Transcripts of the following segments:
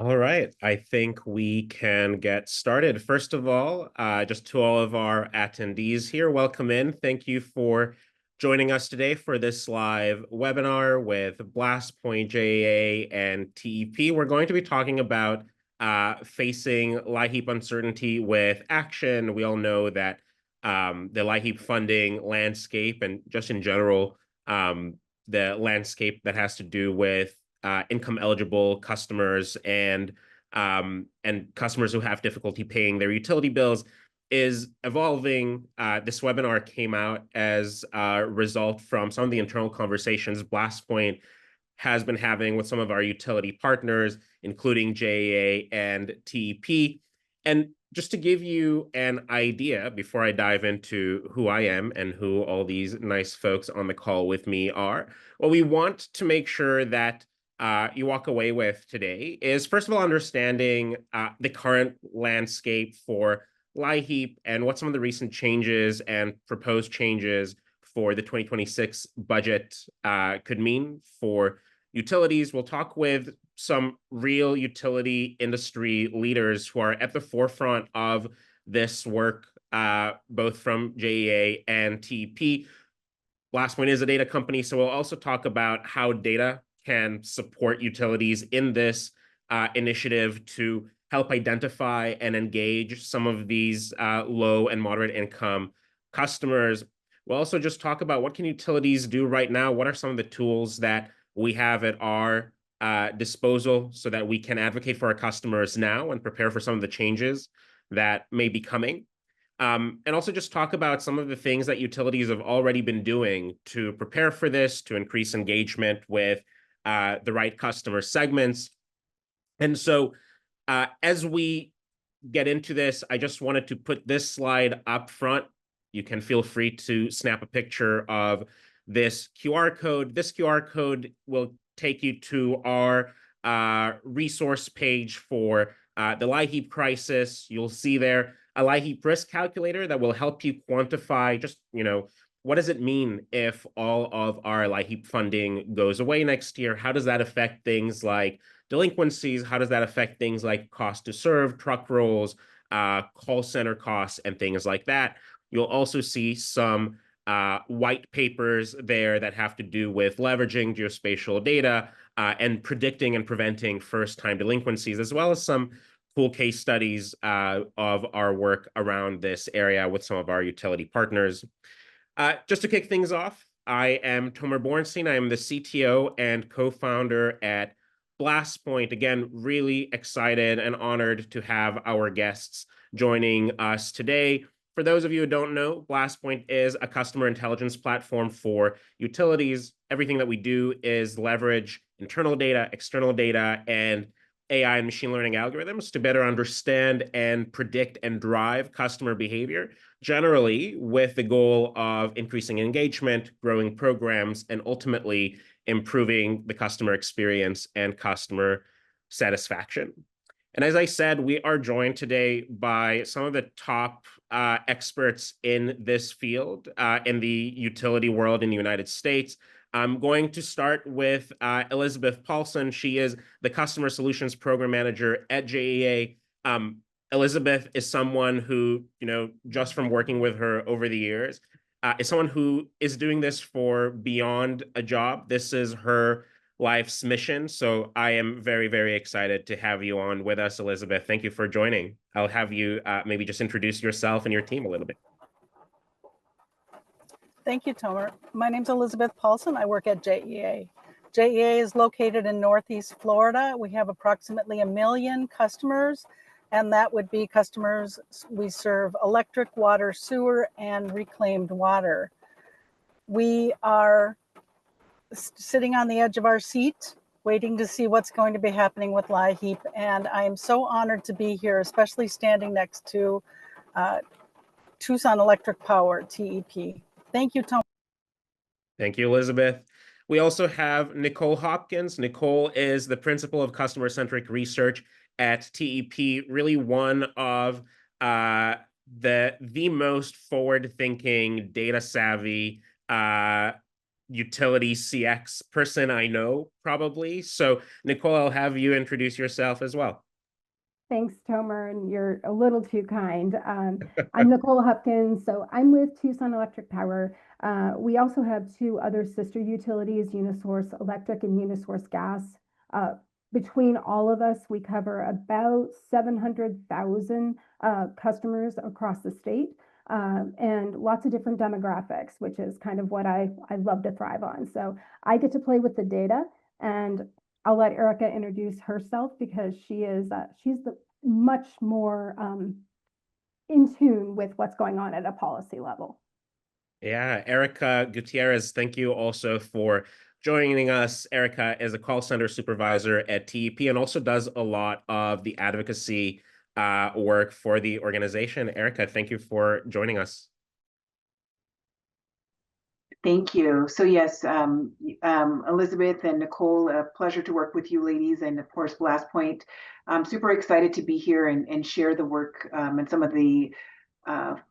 All right, I think we can get started. First of all, just to all of our attendees here, welcome in. Thank you for joining us today for this live webinar with BlastPoint, JAA, and TEP. We're going to be talking about facing LIHEAP uncertainty with action. We all know that the LIHEAP funding landscape and just in general, the landscape that has to do with income eligible customers and customers who have difficulty paying their utility bills is evolving. This webinar came out as a result from some of the internal conversations BlastPoint has been having with some of our utility partners, including JAA and TEP. And just to give you an idea before I dive into who I am and who all these nice folks on the call with me are, what we want to make sure that you walk away with today is, first of all, understanding the current landscape for LIHEAP and what some of the recent changes and proposed changes for the 2026 budget could mean for utilities. We'll talk with some real utility industry leaders who are at the forefront of this work, both from JEA and TEP. BlastPoint is a data company, so we'll also talk about how data can support utilities in this initiative to help identify and engage some of these low and moderate income customers. We'll also just talk about what can utilities do right now? What are some of the tools that we have at our disposal so that we can advocate for our customers now and prepare for some of the changes that may be coming? And also just talk about some of the things that utilities have already been doing to prepare for this, to increase engagement with the right customer segments. And so as we get into this, I just wanted to put this slide up front. You can feel free to snap a picture of this QR code. This QR code will take you to our resource page for the LIHEAP crisis. You'll see there a LIHEAP risk calculator that will help you quantify just, what does it mean if all of our LIHEAP funding goes away next year? How does that affect things like delinquencies? How does that affect things like cost to serve, truck rolls, call center costs, and things like that? You'll also see some white papers there that have to do with leveraging geospatial data and predicting and preventing first-time delinquencies, as well as some cool case studies of our work around this area with some of our utility partners. Just to kick things off, I am Tomer Bornstein. I am the CTO and co-founder at BlastPoint. Again, really excited and honored to have our guests joining us today. For those of you who don't know, BlastPoint is a customer intelligence platform for utilities. Everything that we do is leverage internal data, external data, and AI and machine learning algorithms to better understand and predict and drive customer behavior, generally with the goal of increasing engagement, growing programs, and ultimately improving the customer experience and customer satisfaction. And as I said, we are joined today by some of the top experts in this field in the utility world in the United States. I'm going to start with Elizabeth Paulson. She is the Customer Solutions Program Manager at JEA. Elizabeth is someone who, just from working with her over the years, is someone who is doing this for beyond a job. This is her life's mission. So I am very, very excited to have you on with us, Elizabeth. Thank you for joining. I'll have you maybe just introduce yourself and your team a little bit. Thank you, Tomer. My name's Elizabeth Paulson. I work at JEA. JEA is located in Northeast Florida. We have approximately 1 million customers, and that would be customers we serve electric, water, sewer, and reclaimed water. We are sitting on the edge of our seat, waiting to see what's going to be happening with LIHEAP, and I am so honored to be here, especially standing next to Tucson Electric Power, TEP. Thank you, Tom. Thank you, Elizabeth. We also have Nicole Hopkins. Nicole is the Principal of Customer-Centric Research at TEP, really one of the most forward-thinking, data-savvy utility CX person I know, probably. So, Nicole, I'll have you introduce yourself as well. Thanks, Tomer, and you're a little too kind. I'm Nicole Hupkins, so I'm with Tucson Electric Power. We also have two other sister utilities, Unisource Electric and Unisource Gas. Between all of us, we cover about 700,000 customers across the state, and lots of different demographics, which is kind of what I love to thrive on. So I get to play with the data, and I'll let Erica introduce herself because she's the much more in tune with what's going on at a policy level. Yeah, Erica Gutierrez, thank you also for joining us. Erica is a call center supervisor at TEP and also does a lot of the advocacy work for the organization. Erica, thank you for joining us. Thank you. So yes, Elizabeth and Nicole, a pleasure to work with you ladies. And of course, Blast Point, I'm super excited to be here and share the work and some of the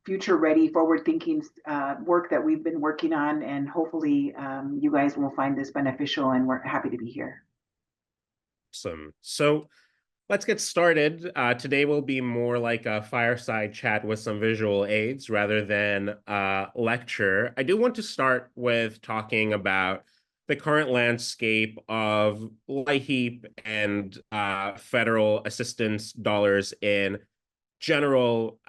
future ready, forward thinking work that we've been working on. And hopefully you guys will find this beneficial, and we're happy to be here. Awesome. So let's get started. Today will be more like a fireside chat with some visual aids rather than a lecture. I do want to start with talking about the current landscape of LIHEAP and federal assistance dollars in general.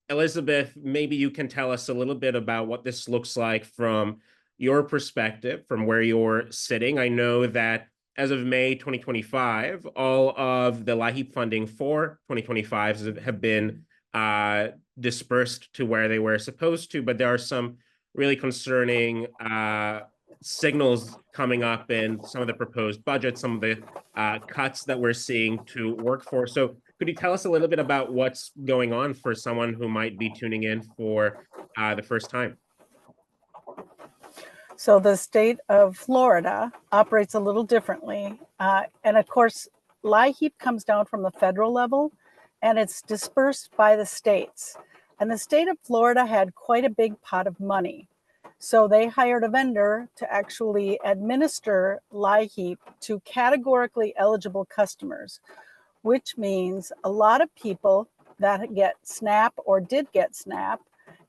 Elizabeth, maybe you can tell us a little bit about what this looks like from your perspective, from where you're sitting. I know that as of May 2025, all of the LIHEAP funding for 2025 have been dispersed to where they were supposed to, but there are some really concerning signals coming up in some of the proposed budgets, some of the cuts that we're seeing to workforce. So could you tell us a little bit about what's going on for someone who might be tuning in for the first time? So the state of Florida operates a little differently. And of course, LIHEAP comes down from the federal level and it's dispersed by the states. And the state of Florida had quite a big pot of money. So they hired a vendor to actually administer LIHEAP to categorically eligible customers, which means a lot of people that get SNAP or did get SNAP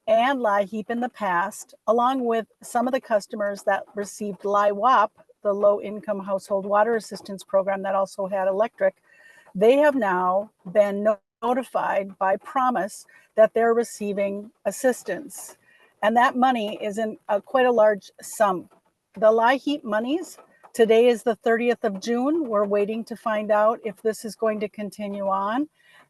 and LIHEAP in the past, along with some of the customers that received LIHWAP, the Low Income Household Water Assistance Program that also had electric, they have now been notified by promise that they're receiving assistance. And that money is in quite a large sum. The LIHEAP monies, today is the 30th of June. We're waiting to find out if this is going to continue on.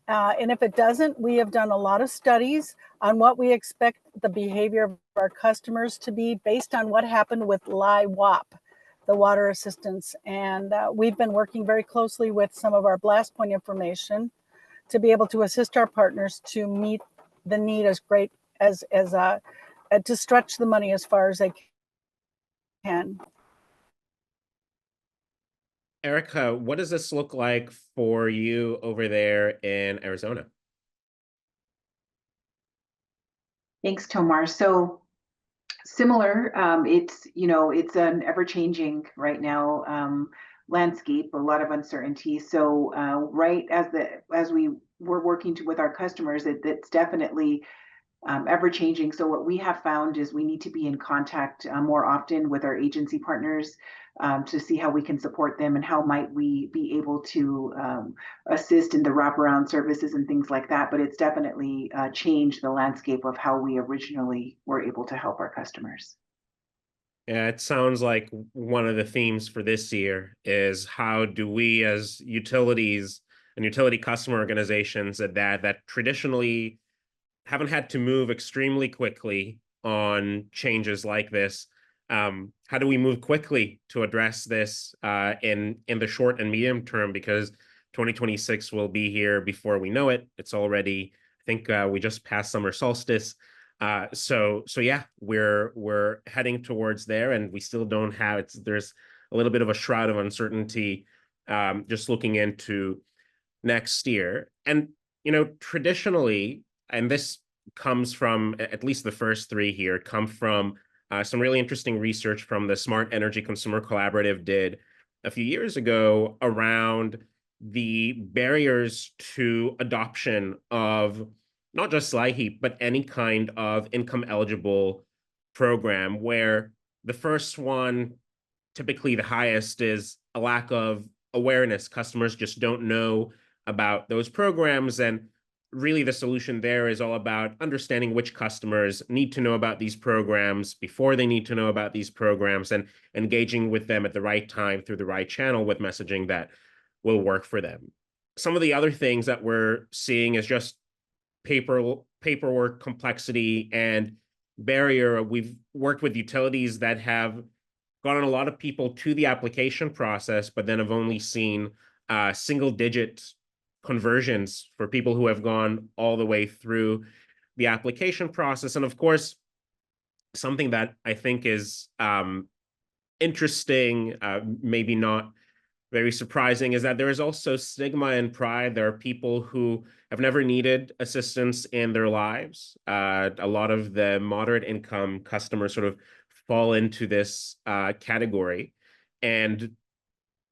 And if it doesn't, we have done a lot of studies on what we expect the behavior of our customers to be based on what happened with LIHWAP, the water assistance. And we've been working very closely with some of our Blast Point information to be able to assist our partners to meet the need as great as to stretch the money as far as they can. Erica, what does this look like for you over there in Arizona? Thanks, Tomar. So similar, it's an ever-changing right now landscape, a lot of uncertainty. So right as we were working with our customers, it's definitely ever-changing. So what we have found is we need to be in contact more often with our agency partners to see how we can support them and how might we be able to assist in the wraparound services and things like that. But it's definitely changed the landscape of how we originally were able to help our customers. Yeah, it sounds like one of the themes for this year is how do we as utilities and utility customer organizations that traditionally haven't had to move extremely quickly on changes like this. How do we move quickly to address this in the short and medium term? Because 2026 will be here before we know it. It's already, I think we just passed summer solstice. So yeah, we're heading towards there, and we still don't have. There's a little bit of a shroud of uncertainty just looking into next year. And traditionally, and this comes from at least the first three here come from some really interesting research from the Smart Energy Consumer Collaborative did a few years ago around the barriers to adoption of not just LIHEAP, but any kind of income eligible program, where the first one, typically the highest, is a lack of awareness. Customers just don't know about those programs. And really the solution there is all about understanding which customers need to know about these programs before they need to know about these programs, and engaging with them at the right time through the right channel with messaging that will work for them. Some of the other things that we're seeing is just paperwork complexity and barrier. We've worked with utilities that have gotten a lot of people to the application process, but then have only seen single-digit conversions for people who have gone all the way through the application process. And of course, something that I think is interesting, maybe not very surprising, is that there is also stigma and pride. There are people who have never needed assistance in their lives. A lot of the moderate income customers sort of fall into this category, and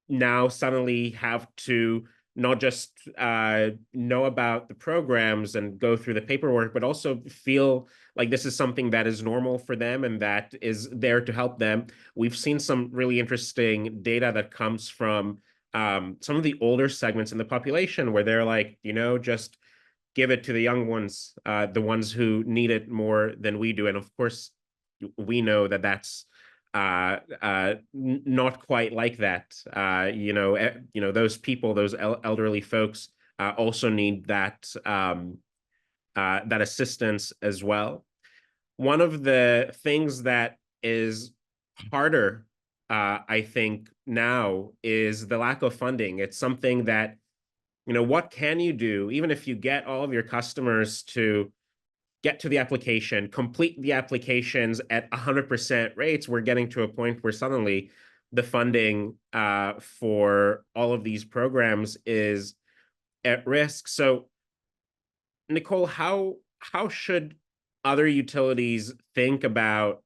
now suddenly have to not just know about the programs and go through the paperwork, but also feel like this is something that is normal for them and that is there to help them. We've seen some really interesting data that comes from some of the older segments in the population, where they're like, just give it to the young ones, the ones who need it more than we do. And of course, we know that that's not quite like that. Those people, those elderly folks, also need that that assistance as well. One of the things that is harder, I think, now is the lack of funding. It's something that, what can you do, even if you get all of your customers to get to the application, complete the applications at 100% rates? We're getting to a point where suddenly the funding for all of these programs is at risk. So, Nicole, how should other utilities think about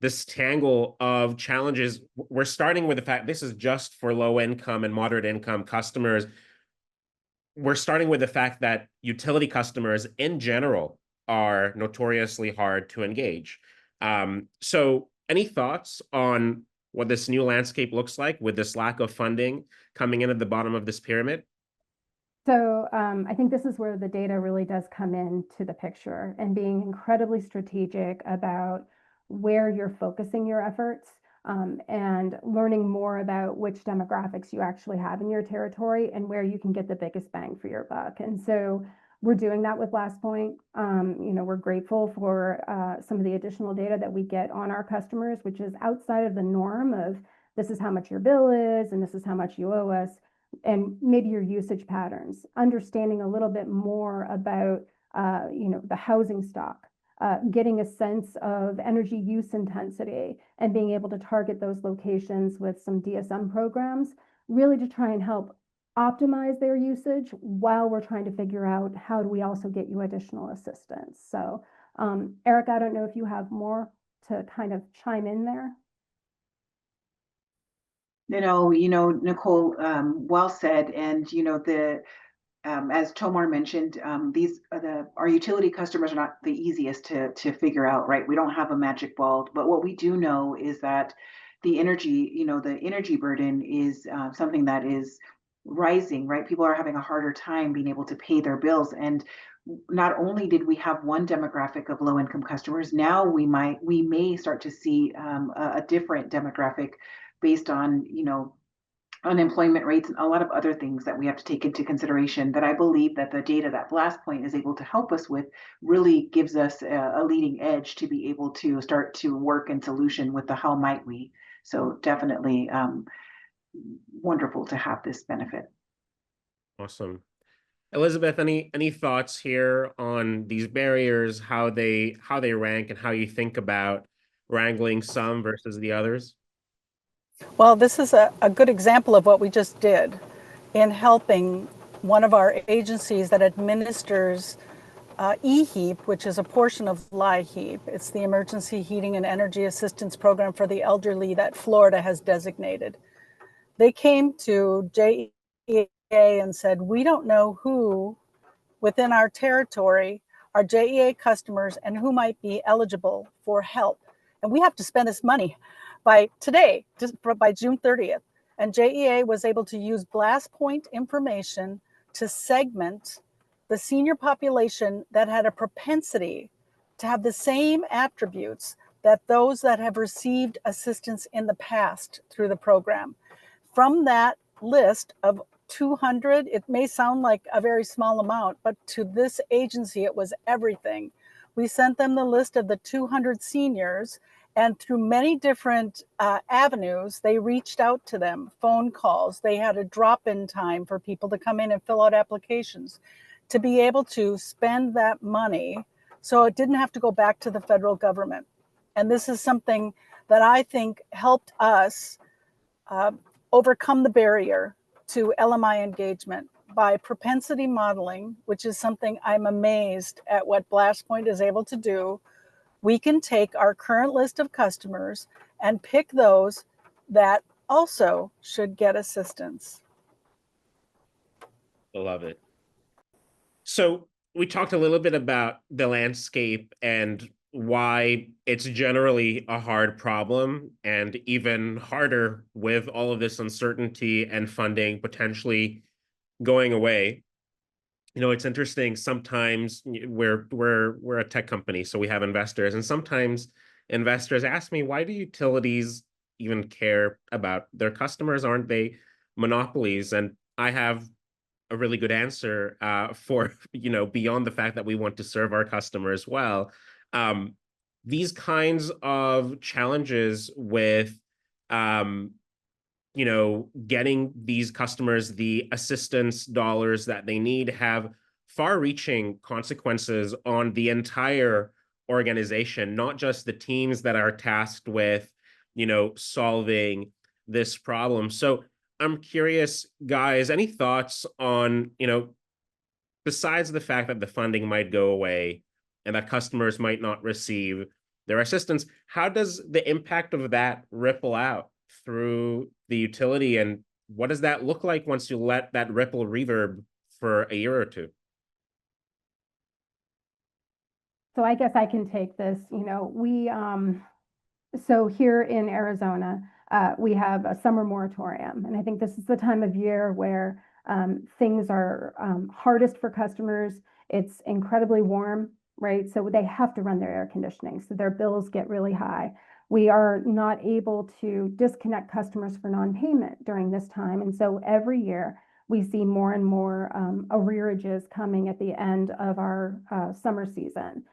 this tangle of challenges? We're starting with the fact this is just for low income and moderate income customers. We're starting with the fact that utility customers in general are notoriously hard to engage. So any thoughts on what this new landscape looks like with this lack of funding coming in at the bottom of this pyramid? So I think this is where the data really does come into the picture, and being incredibly strategic about where you're focusing your efforts, and learning more about which demographics you actually have in your territory and where you can get the biggest bang for your buck. And so we're doing that with Last Point. We're grateful for some of the additional data that we get on our customers, which is outside of the norm of this is how much your bill is and this is how much you owe us, and maybe your usage patterns, understanding a little bit more about the housing stock, getting a sense of energy use intensity, and being able to target those locations with some DSM programs, really to try and help optimize their usage while we're trying to figure out how do we also get you additional assistance. So Eric, I don't know if you have more to kind of chime in there. Nicole, well said. And, as Tomar mentioned, our utility customers are not the easiest to figure out, right? We don't have a magic ball, but what we do know is that the energy burden is something that is rising, right? People are having a harder time being able to pay their bills. And not only did we have one demographic of low income customers, now we may start to see a different demographic based on, unemployment rates and a lot of other things that we have to take into consideration, that I believe that the data that Last Point is able to help us with really gives us a leading edge to be able to start to work in solution with the how might we. So definitely wonderful to have this benefit. Awesome. Elizabeth, any thoughts here on these barriers, how they rank, and how you think about wrangling some versus the others? Well, this is a good example of what we just did in helping one of our agencies that administers EHEAP, which is a portion of LIHEAP. It's the Emergency Heating and Energy Assistance Program for the Elderly that Florida has designated. They came to JEA and said, we don't know who within our territory are JEA customers and who might be eligible for help. And we have to spend this money by today, just by June 30th. And JEA was able to use blast point information to segment the senior population that had a propensity to have the same attributes that those that have received assistance in the past through the program. From that list of 200, it may sound like a very small amount, but to this agency, it was everything. We sent them the list of the 200 seniors, and through many different avenues, they reached out to them, phone calls. They had a drop-in time for people to come in and fill out applications to be able to spend that money so it didn't have to go back to the federal government. And this is something that I think helped us overcome the barrier to LMI engagement by propensity modeling, which is something I'm amazed at what BlastPoint is able to do. We can take our current list of customers and pick those that also should get assistance. I love it. So we talked a little bit about the landscape and why it's generally a hard problem, and even harder with all of this uncertainty and funding potentially going away. You know, it's interesting. Sometimes we're a tech company, so we have investors, and sometimes investors ask me, why do utilities even care about their customers? Aren't they monopolies? And I have a really good answer for, beyond the fact that we want to serve our customers well. These kinds of challenges with, getting these customers the assistance dollars that they need have far-reaching consequences on the entire organization, not just the teams that are tasked with, solving this problem. So I'm curious, guys, any thoughts on, besides the fact that the funding might go away and that customers might not receive their assistance, how does the impact of that ripple out through the utility, and what does that look like once you let that ripple reverb for a year or two? So I guess I can take this. So here in Arizona, we have a summer moratorium, and I think this is the time of year where things are hardest for customers. It's incredibly warm, right? So they have to run their air conditioning, so their bills get really high. We are not able to disconnect customers for non-payment during this time, and so every year we see more and more arrearages coming at the end of our summer season.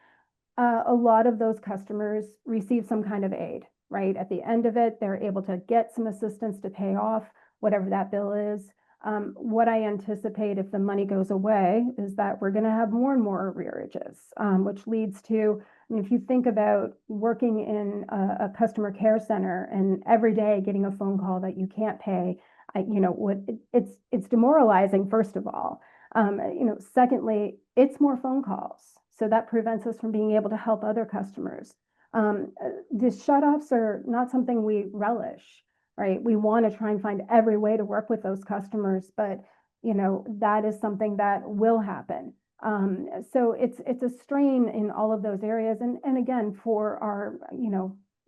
A lot of those customers receive some kind of aid, right? At the end of it, they're able to get some assistance to pay off whatever that bill is. What I anticipate if the money goes away is that we're going to have more and more arrearages, which leads to, if you think about working in a customer care center and every day getting a phone call that you can't pay, it's demoralizing, first of all. Secondly, it's more phone calls. So that prevents us from being able to help other customers. The shutoffs are not something we relish, right? We want to try and find every way to work with those customers, but that is something that will happen. So it's a strain in all of those areas. And again, for our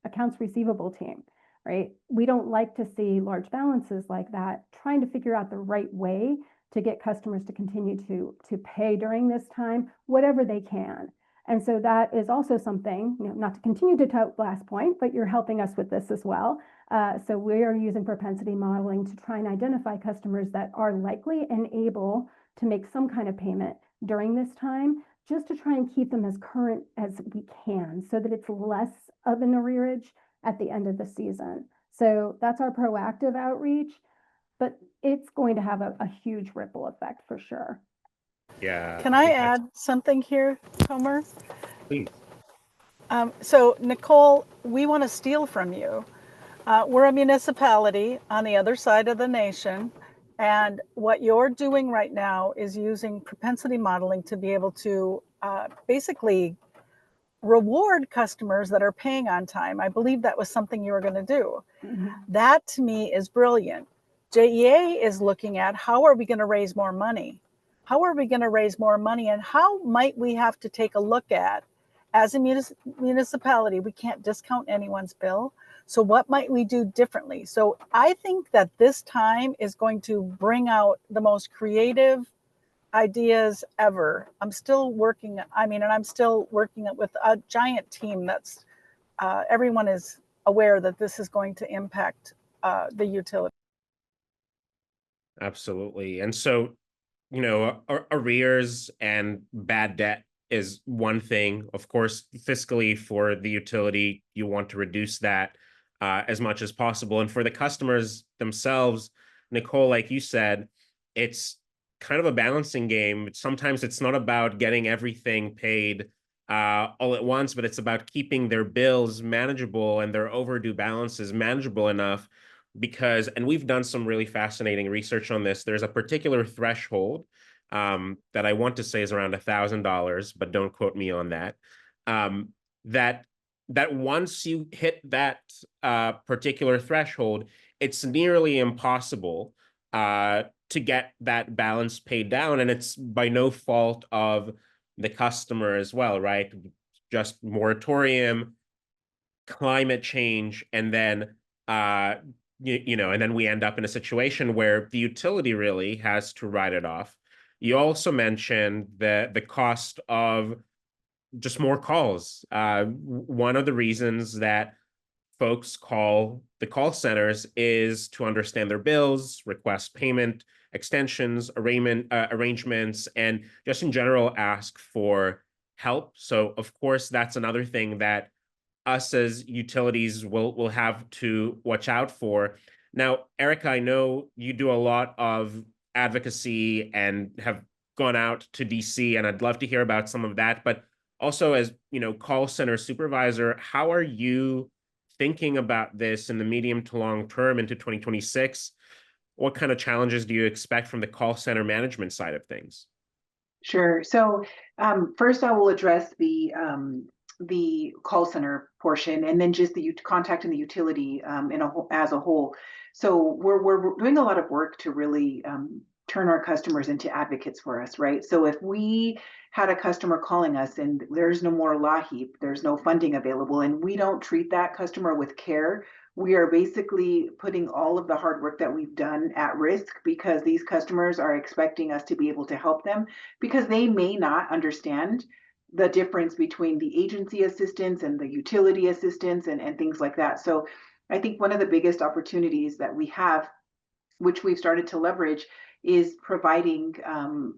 accounts receivable team, right? We don't like to see large balances like that. Trying to figure out the right way to get customers to continue to pay during this time, whatever they can. And so that is also something, not to continue to tout BlastPoint, but you're helping us with this as well. So we are using propensity modeling to try and identify customers that are likely and able to make some kind of payment during this time, just to try and keep them as current as we can so that it's less of an arrearage at the end of the season. So that's our proactive outreach, but it's going to have a huge ripple effect for sure. Yeah. Can I add something here, Tomer? Please. So Nicole, we want to steal from you. We're a municipality on the other side of the nation. And what you're doing right now is using propensity modeling to be able to basically reward customers that are paying on time. I believe that was something you were going to do. That to me is brilliant. JEA is looking at how are we going to raise more money? How are we going to raise more money? And how might we have to take a look at, as a municipality, we can't discount anyone's bill. So what might we do differently? So I think that this time is going to bring out the most creative ideas ever. I'm still working, and I'm still working with a giant team that's, everyone is aware that this is going to impact the utility. Absolutely. And so, arrears and bad debt is one thing. Of course, fiscally for the utility, you want to reduce that as much as possible. And for the customers themselves, Nicole, like you said, it's kind of a balancing game. Sometimes it's not about getting everything paid all at once, but it's about keeping their bills manageable and their overdue balances manageable enough because, and we've done some really fascinating research on this, there's a particular threshold that I want to say is around $1,000, but don't quote me on that, that once you hit that particular threshold, it's nearly impossible to get that balance paid down. And it's by no fault of the customer as well, right? Just moratorium, climate change, and then and then we end up in a situation where the utility really has to write it off. You also mentioned the cost of just more calls. One of the reasons that folks call the call centers is to understand their bills, request payment extensions, arrangements, and just in general ask for help. So of course, that's another thing that us as utilities will have to watch out for. Now, Erica, I know you do a lot of advocacy and have gone out to DC, and I'd love to hear about some of that. But also, as call center supervisor, how are you thinking about this in the medium to long term into 2026? What kind of challenges do you expect from the call center management side of things? Sure. So first, I will address the call center portion, and then just the contacting the utility as a whole. So we're doing a lot of work to really turn our customers into advocates for us, right? So if we had a customer calling us and there's no more LIHEAP, there's no funding available, and we don't treat that customer with care, we are basically putting all of the hard work that we've done at risk, because these customers are expecting us to be able to help them because they may not understand the difference between the agency assistance and the utility assistance and things like that. So I think one of the biggest opportunities that we have, which we've started to leverage, is providing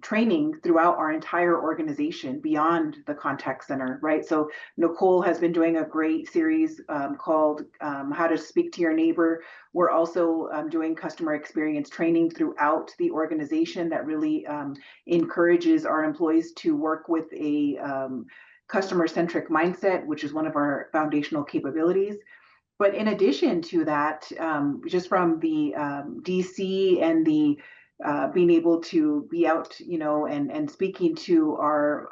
training throughout our entire organization beyond the contact center, right? So Nicole has been doing a great series called How to Speak to Your Neighbor. We're also doing customer experience training throughout the organization that really encourages our employees to work with a customer-centric mindset, which is one of our foundational capabilities. But in addition to that, just from the DC and the being able to be out, and speaking to our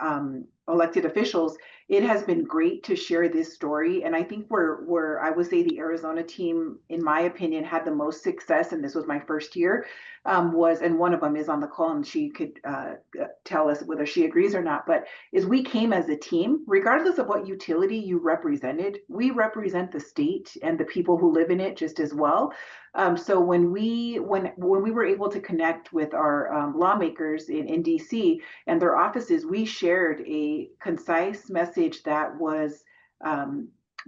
elected officials, it has been great to share this story. And I think where I would say the Arizona team, in my opinion, had the most success, and this was my first year, and one of them is on the call, and she could tell us whether she agrees or not, but is we came as a team, regardless of what utility you represented. We represent the state and the people who live in it just as well. So when we were able to connect with our lawmakers in DC and their offices, we shared a concise message that was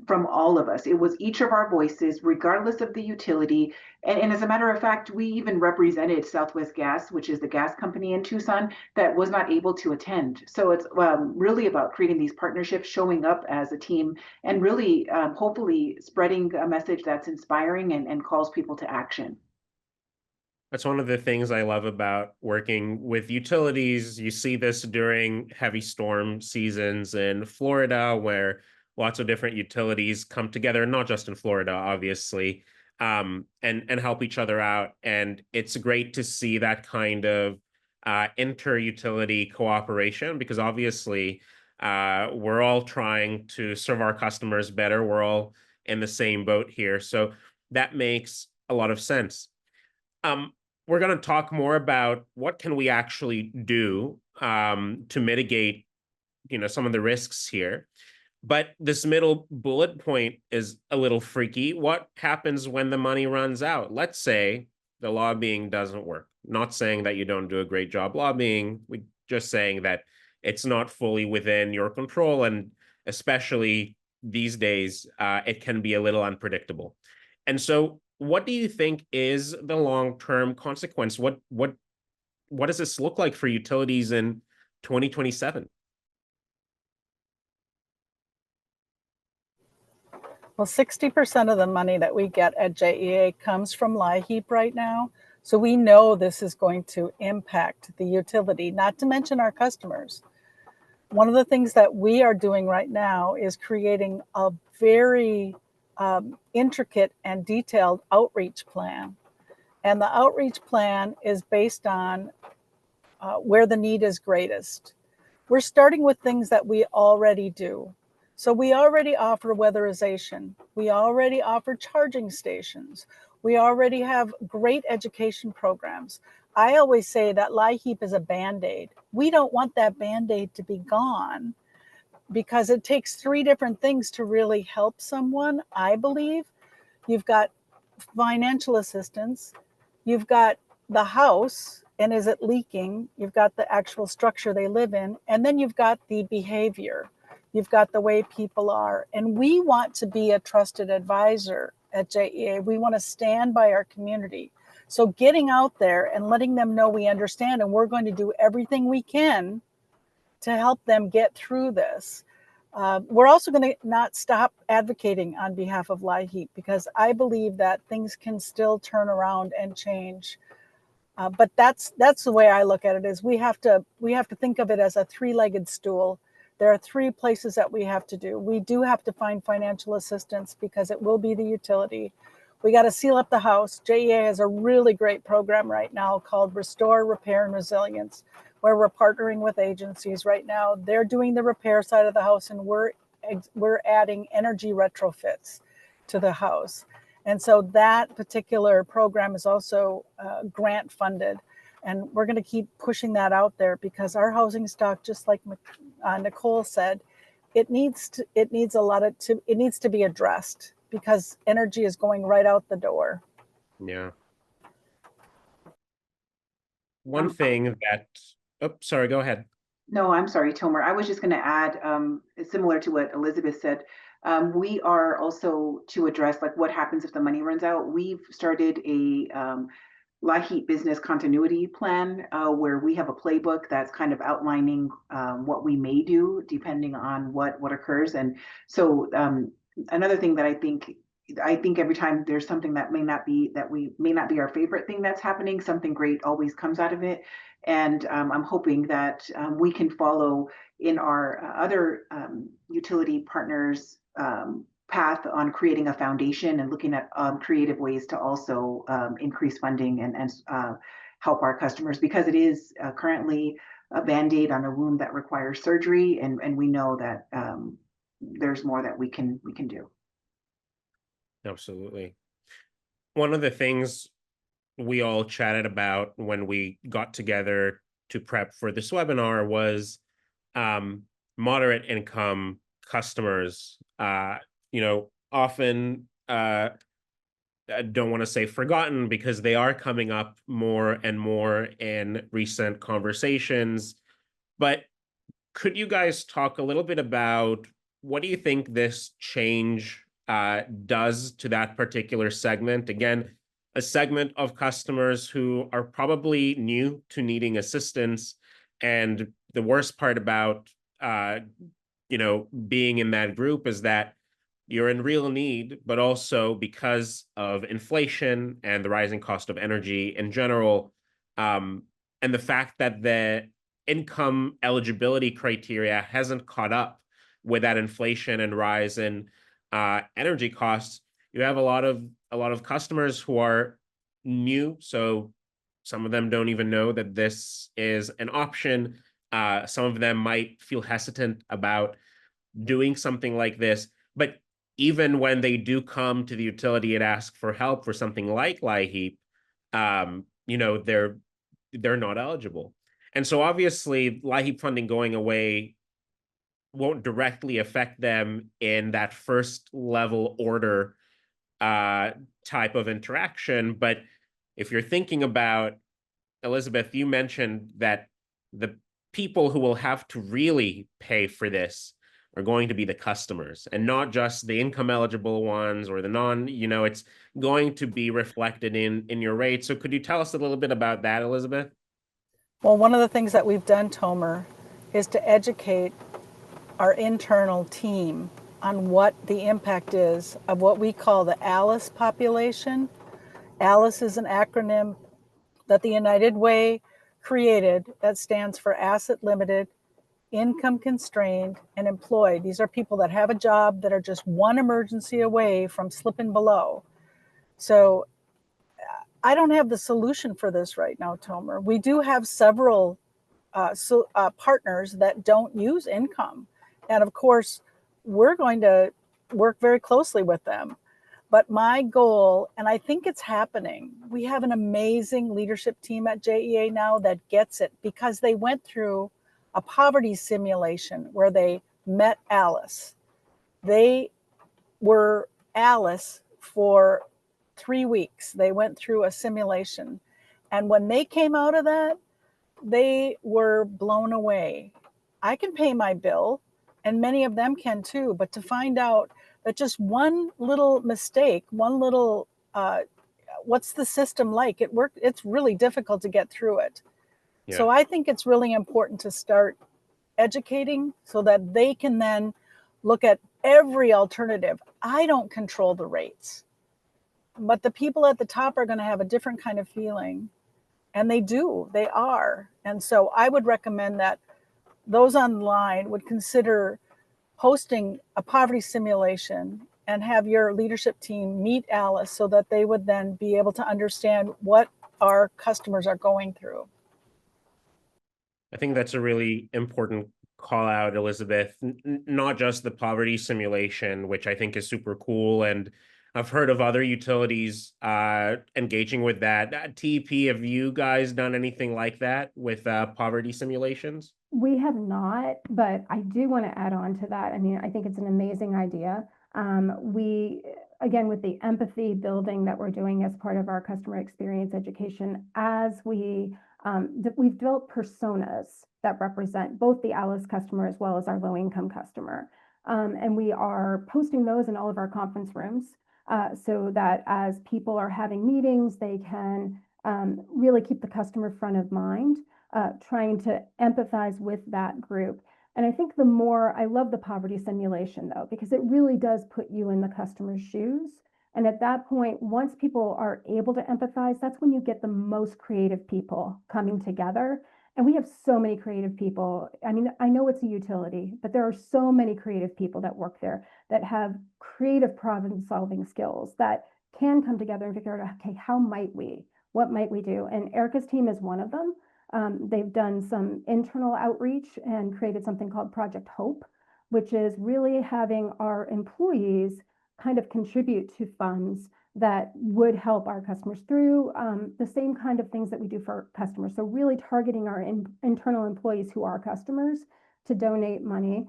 from all of us. It was each of our voices, regardless of the utility. And as a matter of fact, we even represented Southwest Gas, which is the gas company in Tucson, that was not able to attend. So it's really about creating these partnerships, showing up as a team, and really hopefully spreading a message that's inspiring and calls people to action. That's one of the things I love about working with utilities. You see this during heavy storm seasons in Florida, where lots of different utilities come together, not just in Florida, obviously, and help each other out. And it's great to see that kind of inter-utility cooperation, because obviously we're all trying to serve our customers better. We're all in the same boat here. So that makes a lot of sense. We're going to talk more about what can we actually do to mitigate, some of the risks here. But this middle bullet point is a little freaky. What happens when the money runs out? Let's say the lobbying doesn't work. Not saying that you don't do a great job lobbying. We're just saying that it's not fully within your control. And especially these days, it can be a little unpredictable. And so what do you think is the long-term consequence? What does this look like for utilities in 2027? Well, 60% of the money that we get at JEA comes from LIHEAP right now. So we know this is going to impact the utility, not to mention our customers. One of the things that we are doing right now is creating a very intricate and detailed outreach plan. And the outreach plan is based on where the need is greatest. We're starting with things that we already do. So we already offer weatherization. We already offer charging stations. We already have great education programs. I always say that LIHEAP is a Band-Aid. We don't want that Band-Aid to be gone because it takes three different things to really help someone, I believe. You've got financial assistance, you've got the house, and is it leaking? You've got the actual structure they live in, and then you've got the behavior. You've got the way people are. And we want to be a trusted advisor at JEA. We want to stand by our community. So getting out there and letting them know we understand and we're going to do everything we can to help them get through this. We're also going to not stop advocating on behalf of LIHEAP because I believe that things can still turn around and change. But that's the way I look at it. Is we have to think of it as a three-legged stool. There are three places that we have to do. We do have to find financial assistance because it will be the utility. We got to seal up the house. JEA has a really great program right now called Restore, Repair, and Resilience, where we're partnering with agencies right now. They're doing the repair side of the house, and we're adding energy retrofits to the house. And so that particular program is also grant funded. And we're going to keep pushing that out there because our housing stock, just like Nicole said, it needs to be addressed because energy is going right out the door. Yeah. One thing that, oh, sorry, go ahead. No, I'm sorry, Tomer. I was just going to add, similar to what Elizabeth said, we are also to address like what happens if the money runs out. We've started a LIHEAP business continuity plan where we have a playbook that's kind of outlining what we may do depending on what occurs. And so another thing that I think every time there's something that may not be our favorite thing that's happening, something great always comes out of it. And I'm hoping that we can follow in our other utility partners path on creating a foundation and looking at creative ways to also increase funding and help our customers, because it is currently a Band-Aid on a wound that requires surgery, and we know that there's more that we can do. Absolutely. One of the things we all chatted about when we got together to prep for this webinar was moderate income customers, often I don't want to say forgotten because they are coming up more and more in recent conversations. But could you guys talk a little bit about what do you think this change does to that particular segment? Again, a segment of customers who are probably new to needing assistance. And the worst part about, being in that group is that you're in real need, but also because of inflation and the rising cost of energy in general, and the fact that the income eligibility criteria hasn't caught up with that inflation and rise in energy costs, you have a lot of customers who are new. So Some of them don't even know that this is an option. Some of them might feel hesitant about doing something like this. But even when they do come to the utility and ask for help for something like LIHEAP, they're not eligible. And so obviously LIHEAP funding going away won't directly affect them in that first level order type of interaction. But if you're thinking about, Elizabeth, you mentioned that the people who will have to really pay for this are going to be the customers and not just the income eligible ones or the non, it's going to be reflected in your rate. So could you tell us a little bit about that, Elizabeth? Well, one of the things that we've done, Tomer, is to educate our internal team on what the impact is of what we call the ALICE population. ALICE is an acronym that the United Way created that stands for asset limited, income constrained, and employed. These are people that have a job that are just one emergency away from slipping below. So I don't have the solution for this right now, Tomer. We do have several partners that don't use income. And of course, we're going to work very closely with them. But my goal, and I think it's happening, we have an amazing leadership team at JEA now that gets it because they went through a poverty simulation where they met Alice. They were Alice for 3 weeks. They went through a simulation. And when they came out of that, they were blown away. I can pay my bill, and many of them can too, but to find out that just one little mistake, one little, what's the system like? It's really difficult to get through it. Yeah. So I think it's really important to start educating so that they can then look at every alternative. I don't control the rates, but the people at the top are going to have a different kind of feeling. And they are. And so I would recommend that those online would consider hosting a poverty simulation and have your leadership team meet Alice so that they would then be able to understand what our customers are going through. I think that's a really important call out, Elizabeth, not just the poverty simulation, which I think is super cool. And I've heard of other utilities engaging with that. TEP, have you guys done anything like that with poverty simulations? We have not, but I do want to add on to that. I mean, I think it's an amazing idea. Again, with the empathy building that we're doing as part of our customer experience education, as we've developed personas that represent both the Alice customer as well as our low-income customer. And we are posting those in all of our conference rooms so that as people are having meetings, they can really keep the customer front of mind, trying to empathize with that group. And I think I love the poverty simulation though, because it really does put you in the customer's shoes. And at that point, once people are able to empathize, that's when you get the most creative people coming together. And we have so many creative people. I mean, I know it's a utility, but there are so many creative people that work there that have creative problem-solving skills that can come together and figure out, okay, what might we do? And Erica's team is one of them. They've done some internal outreach and created something called Project Hope, which is really having our employees kind of contribute to funds that would help our customers through the same kind of things that we do for customers. So really targeting our internal employees who are customers to donate money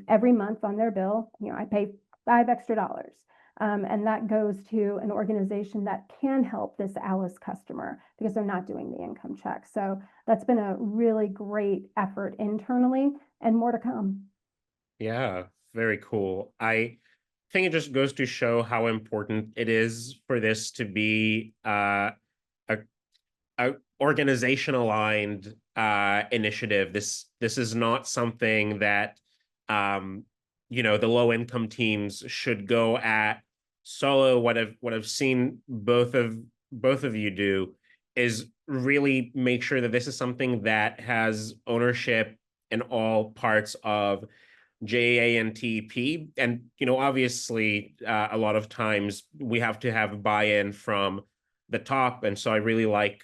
every month on their bill. I pay $5 extra. And that goes to an organization that can help this Alice customer because they're not doing the income check. So that's been a really great effort internally and more to come. Yeah, very cool. I think it just goes to show how important it is for this to be a organization aligned initiative. This is not something that the low income teams should go at solo. What I've seen both of you do is really make sure that this is something that has ownership in all parts of JA and TEP. And, obviously, a lot of times we have to have buy-in from the top. And so I really like,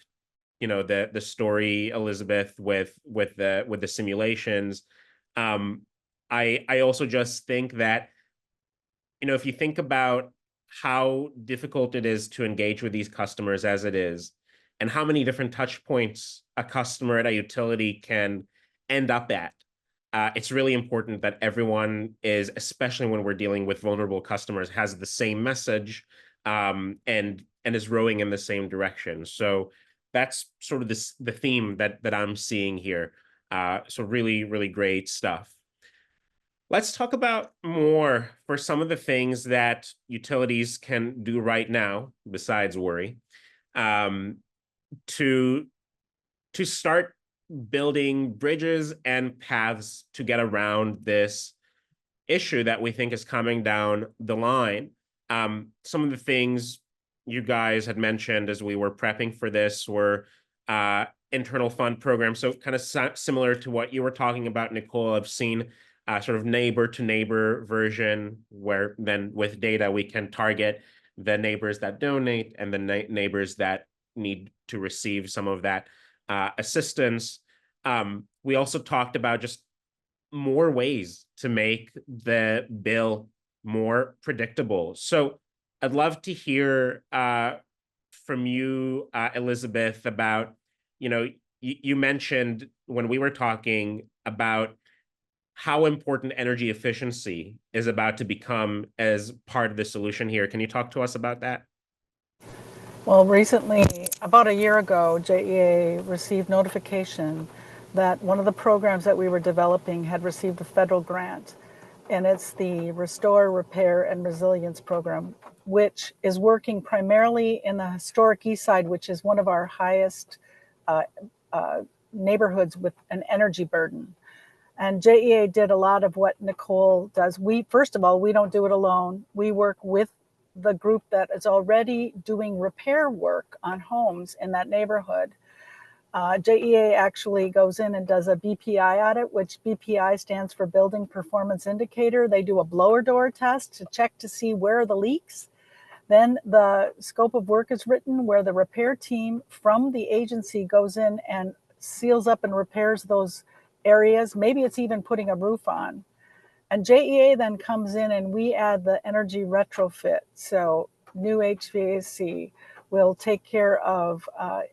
the story, Elizabeth, with the simulations. I also just think that, if you think about how difficult it is to engage with these customers as it is, and how many different touch points a customer at a utility can end up at, it's really important that everyone is, especially when we're dealing with vulnerable customers, has the same message, and is rowing in the same direction. So that's sort of the theme that I'm seeing here. So really, really great stuff. Let's talk about more for some of the things that utilities can do right now, besides worry, um, to start building bridges and paths to get around this issue that we think is coming down the line. Some of the things you guys had mentioned as we were prepping for this were internal fund programs. So kind of similar to what you were talking about, Nicole. I've seen sort of neighbor to neighbor version, where then with data we can target the neighbors that donate and the neighbors that need to receive some of that assistance. We also talked about just more ways to make the bill more predictable. So I'd love to hear from you, Elizabeth, about, you mentioned when we were talking about how important energy efficiency is about to become as part of the solution here. Can you talk to us about that? Well, recently, about a year ago, JEA received notification that one of the programs that we were developing had received a federal grant, and it's the Restore, Repair, and Resilience Program, which is working primarily in the historic East Side, which is one of our highest neighborhoods with an energy burden. And JEA did a lot of what Nicole does. First of all, we don't do it alone. We work with the group that is already doing repair work on homes in that neighborhood. JEA actually goes in and does a BPI audit, which BPI stands for Building Performance Indicator. They do a blower door test to check to see where are the leaks. Then the scope of work is written, where the repair team from the agency goes in and seals up and repairs those areas. Maybe it's even putting a roof on. And JEA then comes in and we add the energy retrofit. So new HVAC will take care of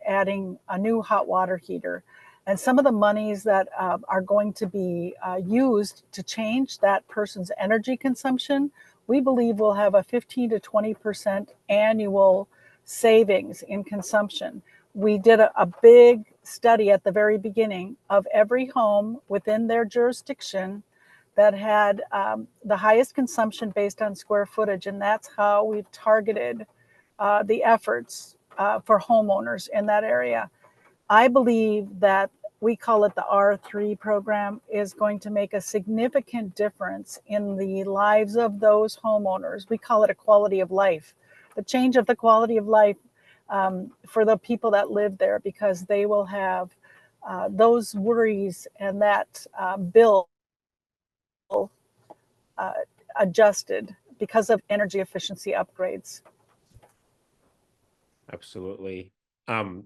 adding a new hot water heater. And some of the monies that are going to be used to change that person's energy consumption, we believe will have a 15 to 20% annual savings in consumption. We did a big study at the very beginning of every home within their jurisdiction that had the highest consumption based on square footage, and that's how we've targeted the efforts for homeowners in that area. I believe that we call it the R3 program is going to make a significant difference in the lives of those homeowners. We call it a quality of life, the change of the quality of life for the people that live there, because they will have those worries and that bill adjusted because of energy efficiency upgrades. Absolutely.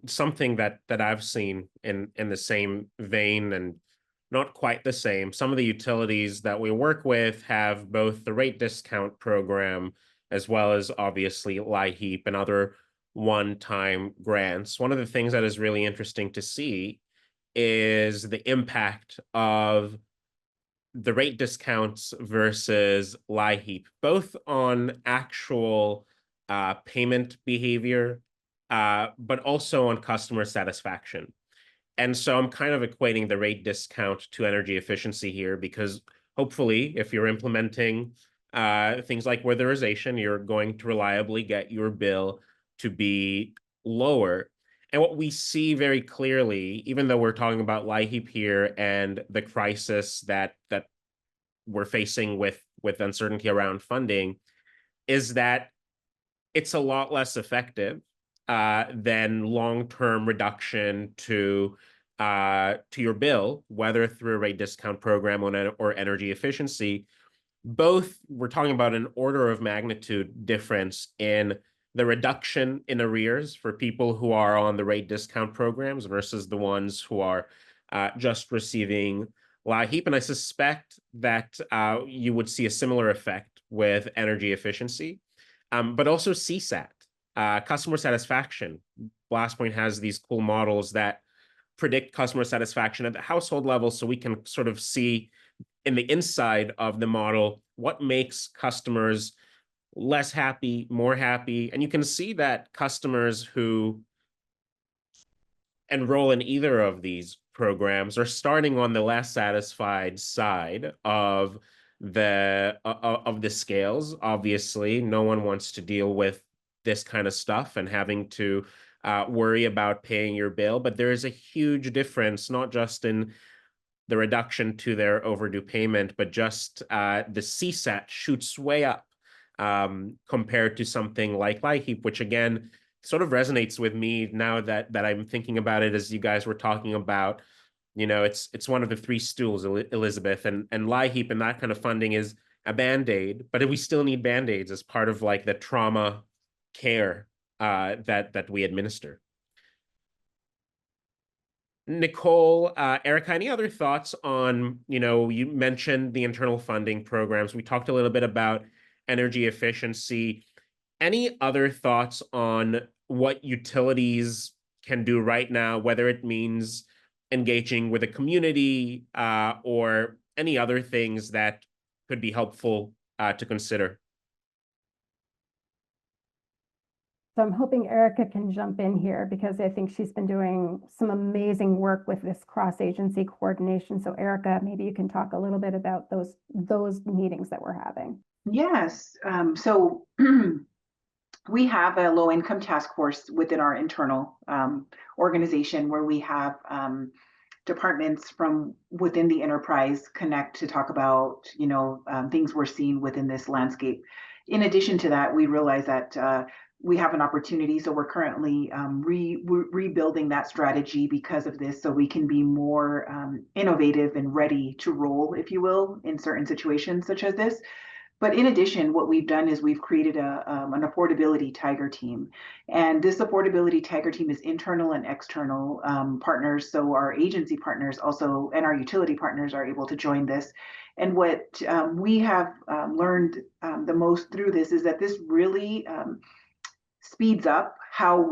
Something that I've seen in the same vein, and not quite the same. Some of the utilities that we work with have both the rate discount program as well as obviously LIHEAP and other one-time grants. One of the things that is really interesting to see is the impact of the rate discounts versus LIHEAP, both on actual payment behavior, but also on customer satisfaction. And so I'm kind of equating the rate discount to energy efficiency here, because hopefully if you're implementing things like weatherization, you're going to reliably get your bill to be lower. And what we see very clearly, even though we're talking about LIHEAP here and the crisis that we're facing with uncertainty around funding, is that it's a lot less effective than long-term reduction to your bill, whether through a rate discount program or energy efficiency. Both, we're talking about an order of magnitude difference in the reduction in arrears for people who are on the rate discount programs versus the ones who are just receiving LIHEAP. And I suspect that you would see a similar effect with energy efficiency, but also CSAT, customer satisfaction. BlastPoint has these cool models that predict customer satisfaction at the household level, so we can sort of see in the inside of the model what makes customers less happy, more happy. And you can see that customers who enroll in either of these programs are starting on the less satisfied side of the scales. Obviously, no one wants to deal with this kind of stuff and having to worry about paying your bill, but there is a huge difference, not just in the reduction to their overdue payment, but just the CSAT shoots way up compared to something like LIHEAP, which again sort of resonates with me now that I'm thinking about it as you guys were talking about. You know, it's one of the three stools, Elizabeth, and LIHEAP and that kind of funding is a Band-Aid, but we still need Band-Aids as part of like the trauma care that we administer. Nicole, Erica, any other thoughts on, you mentioned the internal funding programs. We talked a little bit about energy efficiency. Any other thoughts on what utilities can do right now, whether it means engaging with a community or any other things that could be helpful to consider? So I'm hoping Erica can jump in here because I think she's been doing some amazing work with this cross-agency coordination. So Erica, maybe you can talk a little bit about those meetings that we're having. Yes. So we have a low-income task force within our internal organization where we have departments from within the enterprise connect to talk about, things we're seeing within this landscape. In addition to that, we realize that we have an opportunity. So we're currently rebuilding that strategy because of this, so we can be more innovative and ready to roll, if you will, in certain situations such as this. But in addition, what we've done is we've created an affordability tiger team. And this affordability tiger team is internal and external partners. So our agency partners also and our utility partners are able to join this. And what we have learned the most through this is that this really speeds up how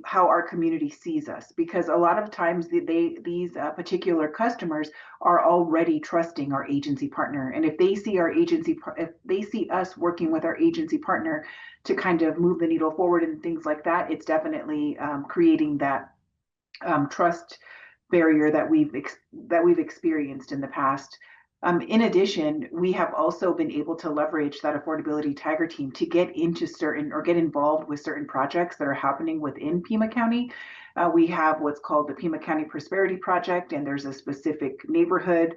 how our community sees us, because a lot of times these particular customers are already trusting our agency partner, and if they see us working with our agency partner to kind of move the needle forward and things like that, it's definitely creating that trust barrier that we've experienced in the past. In addition, we have also been able to leverage that affordability tiger team to get involved with certain projects that are happening within Pima County. We have what's called the Pima County Prosperity Project, and there's a specific neighborhood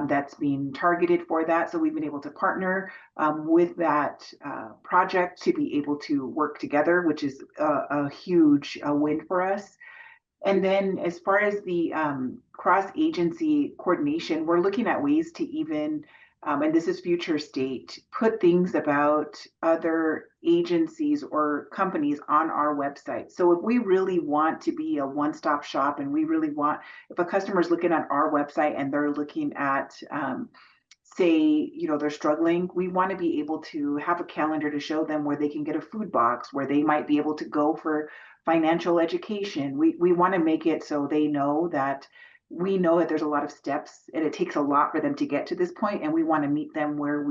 that's being targeted for that. So we've been able to partner with that project to be able to work together, which is a huge win for us. And then as far as the cross-agency coordination, we're looking at ways to even, and this is future state, put things about other agencies or companies on our website. So if we really want to be a one-stop shop, and if a customer is looking at our website and they're looking at, say, they're struggling, we want to be able to have a calendar to show them where they can get a food box, where they might be able to go for financial education. We want to make it so they know that we know that there's a lot of steps and it takes a lot for them to get to this point, and we want to meet them where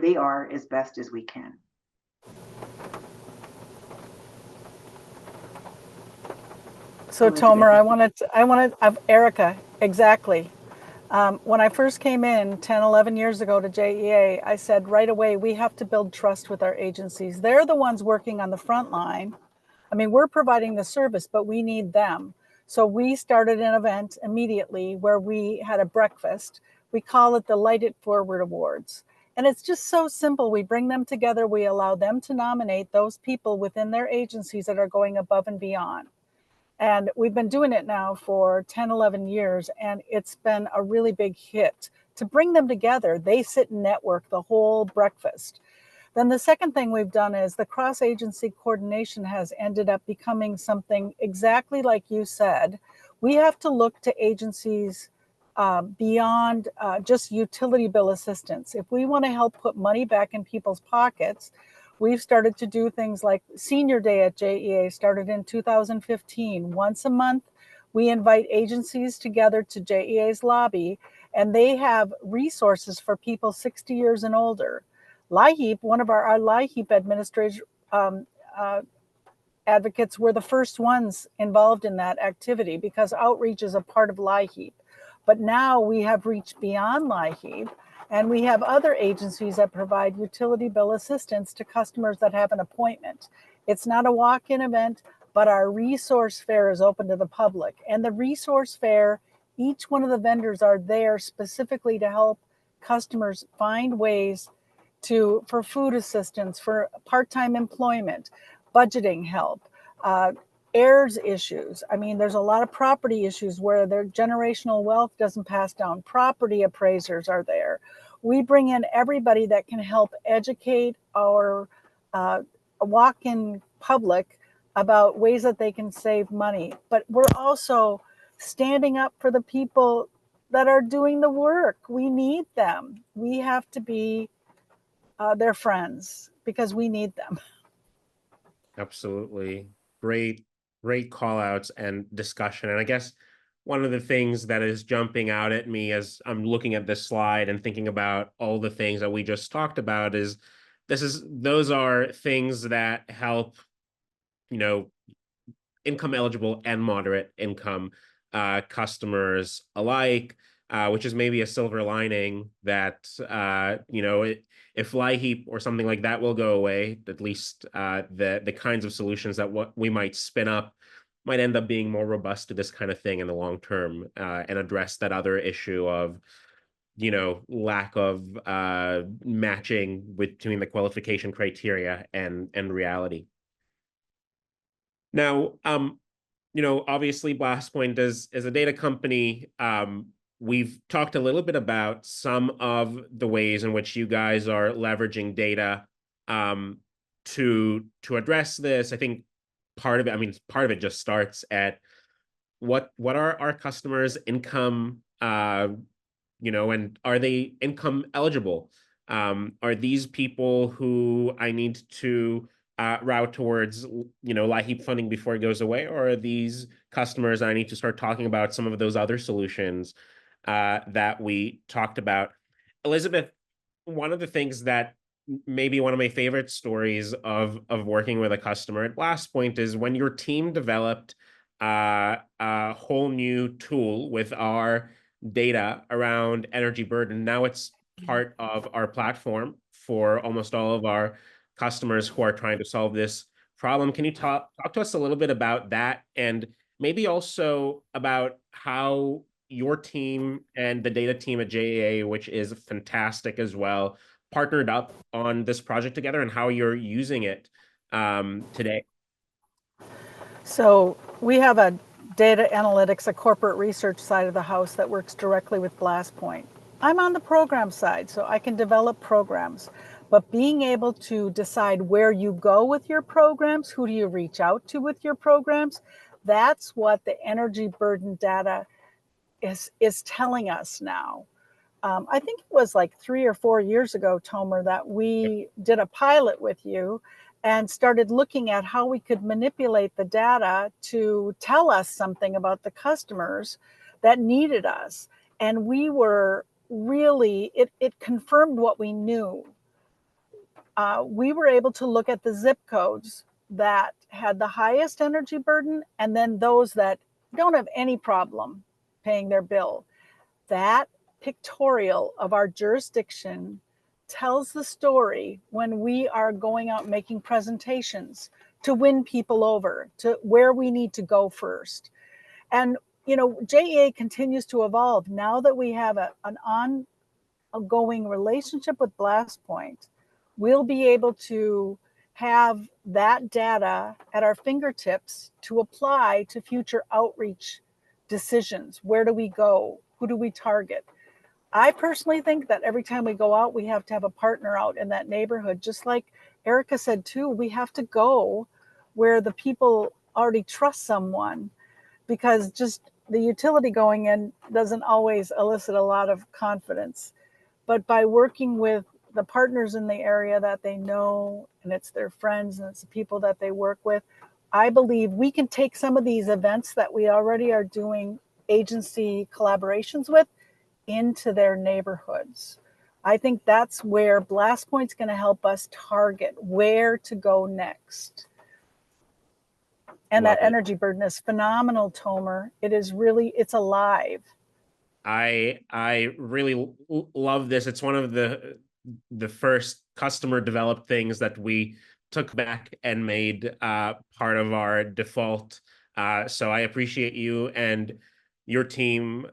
they are as best as we can. So Tomer, I wanted Erica, exactly. When I first came in 10, 11 years ago to JEA, I said right away, we have to build trust with our agencies. They're the ones working on the front line. I mean, we're providing the service, but we need them. So we started an event immediately where we had a breakfast. We call it the Light It Forward Awards. And it's just so simple. We bring them together. We allow them to nominate those people within their agencies that are going above and beyond. And we've been doing it now for 10, 11 years, and it's been a really big hit to bring them together. They sit and network the whole breakfast. Then the second thing we've done is the cross-agency coordination has ended up becoming something exactly like you said. We have to look to agencies beyond just utility bill assistance. If we want to help put money back in people's pockets, we've started to do things like Senior Day at JEA started in 2015. Once a month, we invite agencies together to JEA's lobby, and they have resources for people 60 years and older. LIHEAP, one of our LIHEAP administrators, advocates were the first ones involved in that activity because outreach is a part of LIHEAP. But now we have reached beyond LIHEAP, and we have other agencies that provide utility bill assistance to customers that have an appointment. It's not a walk-in event, but our resource fair is open to the public. And the resource fair, each one of the vendors are there specifically to help customers find ways for food assistance, for part-time employment, budgeting help, heirs issues. I mean, there's a lot of property issues where their generational wealth doesn't pass down. Property appraisers are there. We bring in everybody that can help educate our walk-in public about ways that they can save money. But we're also standing up for the people that are doing the work. We need them. We have to be their friends because we need them. Absolutely. Great call outs and discussion. And I guess one of the things that is jumping out at me as I'm looking at this slide and thinking about all the things that we just talked about is those are things that help, income eligible and moderate income customers alike, which is maybe a silver lining that, if LIHEAP or something like that will go away, at least the kinds of solutions that what we might spin up might end up being more robust to this kind of thing in the long term, and address that other issue of, lack of matching between the qualification criteria and reality. Now, obviously BlastPoint is a data company. We've talked a little bit about some of the ways in which you guys are leveraging data to address this. I think part of it just starts at what are our customers' income, and are they income eligible? Are these people who I need to route towards, LIHEAP funding before it goes away, or are these customers I need to start talking about some of those other solutions that we talked about? Elizabeth, one of the things that maybe one of my favorite stories of working with a customer at LastPoint is when your team developed a whole new tool with our data around energy burden. Now it's part of our platform for almost all of our customers who are trying to solve this problem. Can you talk to us a little bit about that, and maybe also about how your team and the data team at JEA, which is fantastic as well, partnered up on this project together and how you're using it today? So we have a data analytics, a corporate research side of the house that works directly with BlastPoint. I'm on the program side, so I can develop programs. But being able to decide where you go with your programs, who do you reach out to with your programs, that's what the energy burden data is telling us now. I think it was like 3 or 4 years ago, Tomer, that we did a pilot with you and started looking at how we could manipulate the data to tell us something about the customers that needed us. And we were really, it confirmed what we knew. We were able to look at the zip codes that had the highest energy burden and then those that don't have any problem paying their bill. That pictorial of our jurisdiction tells the story when we are going out making presentations to win people over to where we need to go first. And, JEA continues to evolve. Now that we have an ongoing relationship with BlastPoint, we'll be able to have that data at our fingertips to apply to future outreach decisions. Where do we go? Who do we target? I personally think that every time we go out, we have to have a partner out in that neighborhood. Just like Erica said too, we have to go where the people already trust someone, because just the utility going in doesn't always elicit a lot of confidence. But by working with the partners in the area that they know, and it's their friends and it's the people that they work with, I believe we can take some of these events that we already are doing agency collaborations with into their neighborhoods. I think that's where Blast Point's going to help us target where to go next. And Love that it. energy burden is phenomenal, Tomer. It is really, it's alive. I really love this. It's one of the first customer developed things that we took back and made part of our default. So I appreciate you and your team.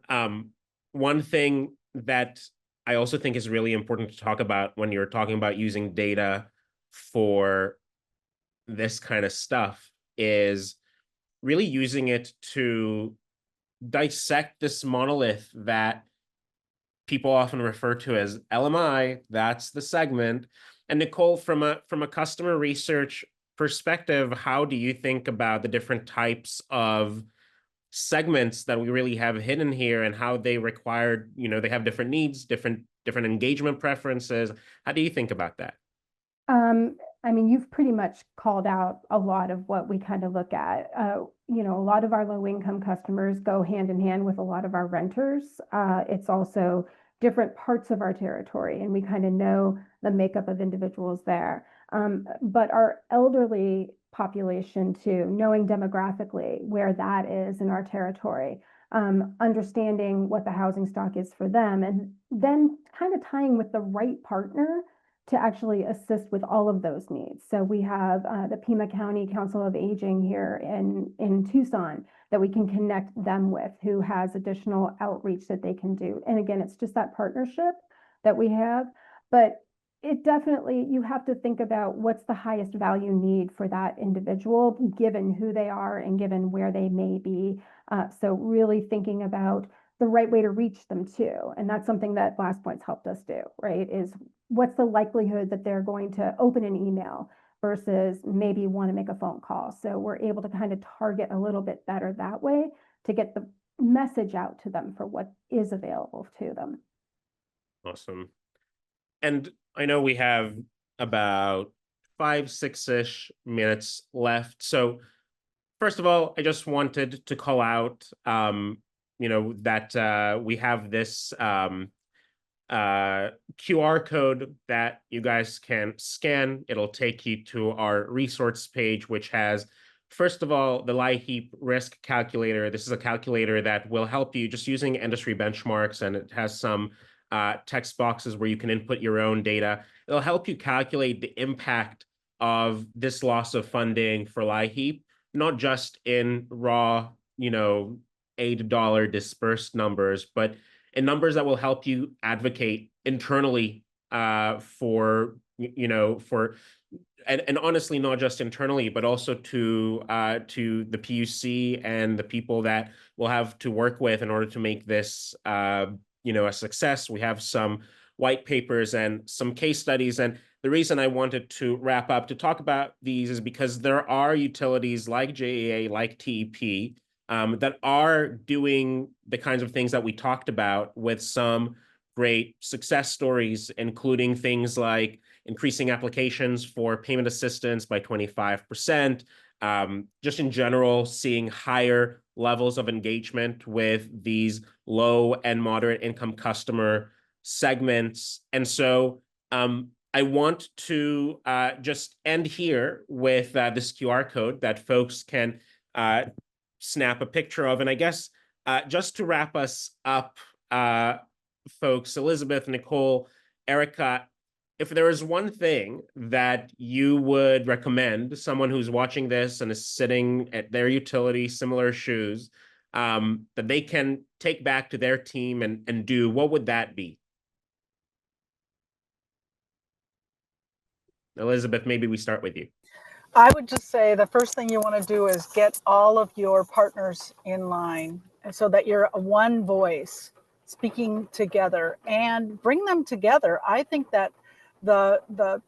One thing that I also think is really important to talk about when you're talking about using data for this kind of stuff is really using it to dissect this monolith that people often refer to as LMI. That's the segment. And Nicole, from a customer research perspective, how do you think about the different types of segments that we really have hidden here and how they require, they have different needs, different engagement preferences? How do you think about that? I mean, you've pretty much called out a lot of what we kind of look at. A lot of our low-income customers go hand in hand with a lot of our renters. It's also different parts of our territory, and we kind of know the makeup of individuals there. But our elderly population too, knowing demographically where that is in our territory, understanding what the housing stock is for them, and then kind of tying with the right partner to actually assist with all of those needs. So we have the Pima County Council of Aging here in Tucson that we can connect them with, who has additional outreach that they can do. And again, it's just that partnership that we have. But it definitely, you have to think about what's the highest value need for that individual, given who they are and given where they may be. So really thinking about the right way to reach them too. And that's something that Blast Point's helped us do, right? Is what's the likelihood that they're going to open an email versus maybe want to make a phone call. So we're able to kind of target a little bit better that way to get the message out to them for what is available to them. Awesome. And I know we have about 5-6-ish minutes left. So first of all, I just wanted to call out, that we have this QR code that you guys can scan. It'll take you to our resource page, which has, first of all, the LIHEAP risk calculator. This is a calculator that will help you just using industry benchmarks, and it has some text boxes where you can input your own data. It'll help you calculate the impact of this loss of funding for LIHEAP, not just in raw, $8 dispersed numbers, but in numbers that will help you advocate internally for and honestly, not just internally, but also to the PUC and the people that we'll have to work with in order to make this a success. We have some white papers and some case studies. And the reason I wanted to wrap up to talk about these is because there are utilities like JEA, like TEP, that are doing the kinds of things that we talked about with some great success stories, including things like increasing applications for payment assistance by 25%, just in general, seeing higher levels of engagement with these low and moderate income customer segments. And so I want to just end here with this QR code that folks can snap a picture of. And I guess just to wrap us up, folks, Elizabeth, Nicole, Erica, if there is one thing that you would recommend someone who's watching this and is sitting at their utility, similar shoes, that they can take back to their team and do, what would that be? Elizabeth, maybe we start with you. I would just say the first thing you want to do is get all of your partners in line so that you're one voice speaking together and bring them together. I think that the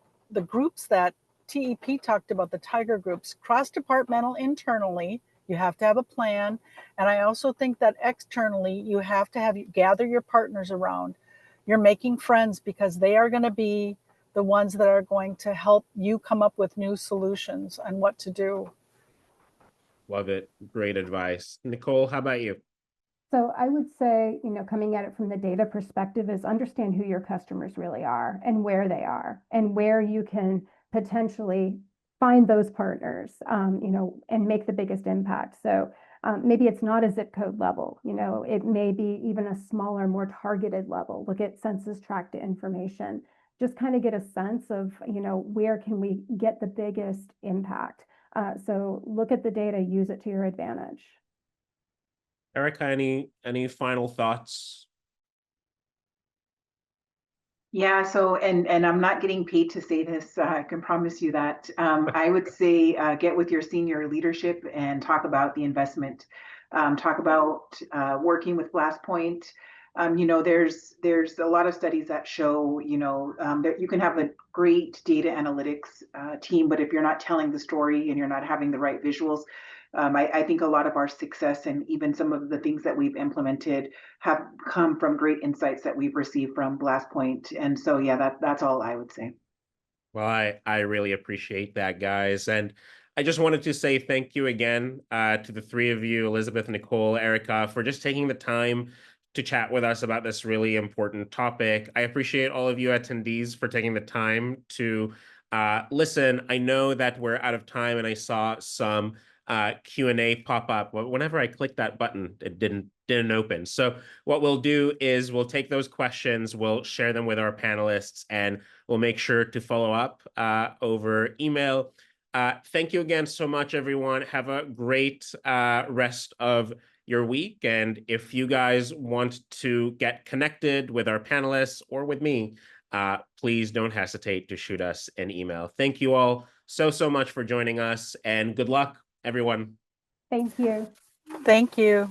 groups that TEP talked about, the tiger groups, cross-departmental internally, you have to have a plan. And I also think that externally, you have to gather your partners around. You're making friends because they are going to be the ones that are going to help you come up with new solutions and what to do. Love it. Great advice. Nicole, how about you? So I would say, coming at it from the data perspective is understand who your customers really are and where they are and where you can potentially find those partners, and make the biggest impact. So maybe it's not a zip code level, it may be even a smaller, more targeted level. Look at census tract information. Just kind of get a sense of, where can we get the biggest impact? So look at the data, use it to your advantage. Erica, any final thoughts? Yeah, so and I'm not getting paid to say this. I can promise you that. I would say get with your senior leadership and talk about the investment. Talk about working with BlastPoint. There's a lot of studies that show that you can have a great data analytics team, but if you're not telling the story and you're not having the right visuals, I think a lot of our success and even some of the things that we've implemented have come from great insights that we've received from BlastPoint. And so, yeah, that's all I would say. Well, I really appreciate that, guys. And I just wanted to say thank you again to the three of you, Elizabeth, Nicole, Erica, for just taking the time to chat with us about this really important topic. I appreciate all of you attendees for taking the time to listen. I know that we're out of time, and I saw some Q&A pop up. Whenever I clicked that button, it didn't open. So what we'll do is we'll take those questions, we'll share them with our panelists, and we'll make sure to follow up over email. Thank you again so much, everyone. Have a great rest of your week. And if you guys want to get connected with our panelists or with me, please don't hesitate to shoot us an email. Thank you all so much for joining us, and good luck, everyone. Thank you. Thank you.